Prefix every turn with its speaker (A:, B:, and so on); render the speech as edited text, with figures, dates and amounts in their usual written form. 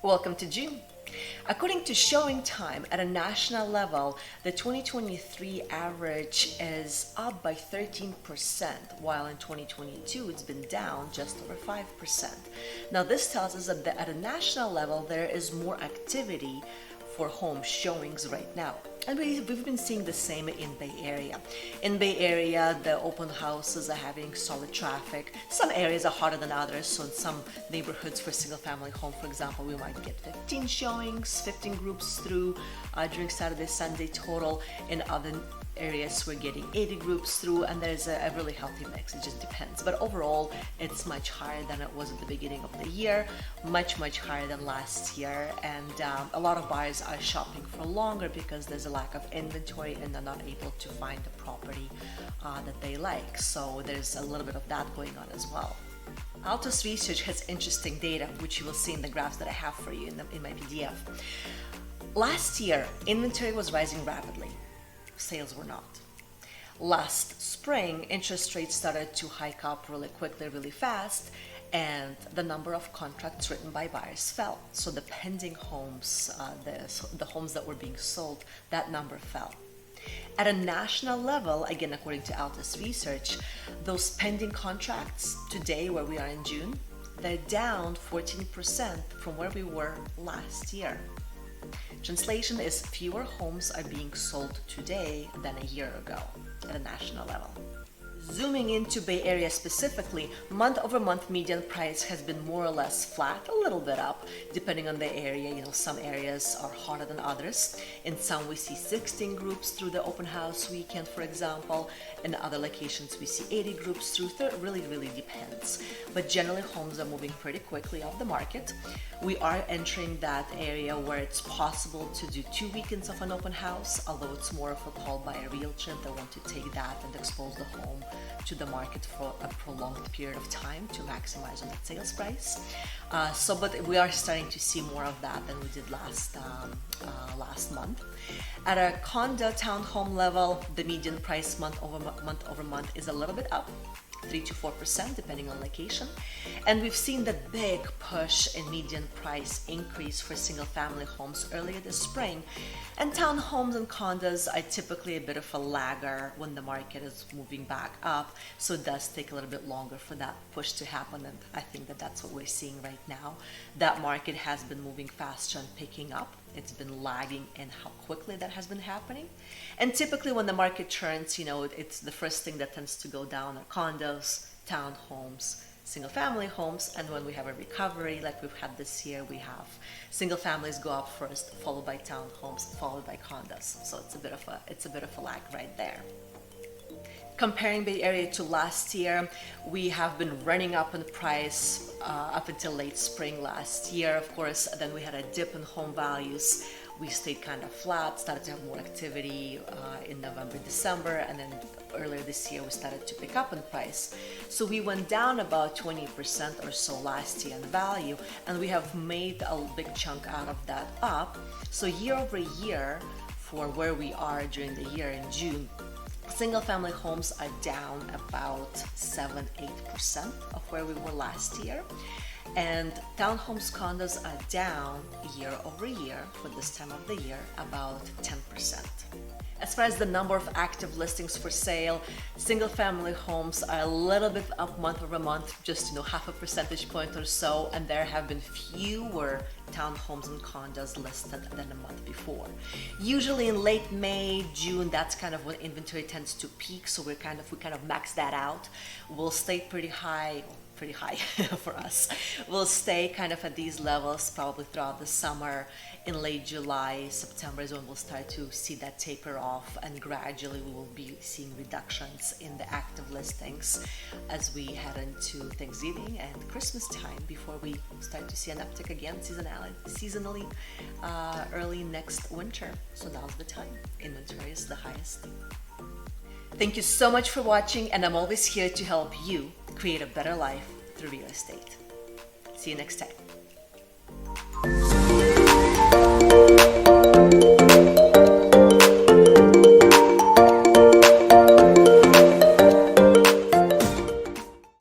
A: Welcome to June. According to showing time at a national level, the 2023 average is up by 13%, while in 2022 it's been down just over 5%. Now this tells us that at a national level there is more activity for home showings right now. And we've been seeing the same in Bay Area. In Bay Area, the open houses are having solid traffic. Some areas are hotter than others, so in some neighborhoods for single-family home, for example, we might get 15 showings, 15 groups through during Saturday, Sunday total. In other areas, we're getting 80 groups through, and there's a really healthy mix. It just depends. But overall, it's much higher than it was at the beginning of the year, much higher than last year. And a lot of buyers are shopping for longer because there's a lack of inventory and they're not able to find the property that they like. So there's a little bit of that going on as well. Altos Research has interesting data, which you will see in the graphs that I have for you in my PDF. Last year, inventory was rising rapidly. Sales were not. Last spring, interest rates started to hike up really quickly, really fast, and the number of contracts written by buyers fell. So the pending homes, the homes that were being sold, that number fell. At a national level, again, according to Altos Research, those pending contracts today, where we are in June, they're down 14% from where we were last year. Translation is fewer homes are being sold today than a year ago at a national level. Zooming into Bay Area specifically, month-over-month median price has been more or less flat, a little bit up, depending on the area. Some areas are hotter than others. In some, we see 16 groups through the open house weekend, for example. In other locations, we see 80 groups through. It really depends. But generally, homes are moving pretty quickly off the market. We are entering that area where it's possible to do 2 weekends of an open house, although it's more of a call by a realtor that want to take that and expose the home to the market for a prolonged period of time to maximize on that sales price. But we are starting to see more of that than we did last month. At a condo townhome level, the median price month over month is a little bit up, 3 to 4% depending on location. And we've seen the big push in median price increase for single family homes earlier this spring. And townhomes and condos are typically a bit of a lagger when the market is moving back up. So it does take a little bit longer for that push to happen. And I think that that's what we're seeing right now. That market has been moving faster and picking up. It's been lagging in how quickly that has been happening. And typically when the market turns, it's the first thing that tends to go down are condos, townhomes, single family homes. And when we have a recovery like we've had this year, we have single families go up first, followed by townhomes, followed by condos. So it's a bit of a lag right there. Comparing Bay Area to last year, we have been running up in price up until late spring last year. Of course, then we had a dip in home values. We stayed kind of flat, started to have more activity in November, December, and then earlier this year we started to pick up in price. So we went down about 20% or so last year in value, and we have made a big chunk out of that up. So year over year, for where we are during the year in June, single-family homes are down about 7-8% of where we were last year, and townhomes, condos are down year over year for this time of the year about 10%. As far as the number of active listings for sale, single-family homes are a little bit up month over month, just half a percentage point or so, and there have been fewer townhomes and condos listed than the month before. Usually in late May, June, that's kind of when inventory tends to peak, so we kind of max that out. We'll stay pretty high for us. We'll stay kind of at these levels probably throughout the summer. In late July, September is when we'll start to see that taper off, and gradually we will be seeing reductions in the active listings as we head into Thanksgiving and Christmas time before we start to see an uptick again seasonally early next winter. So now's the time. Inventory is the highest. Thank you so much for watching, and I'm always here to help you create a better life through real estate. See you next time.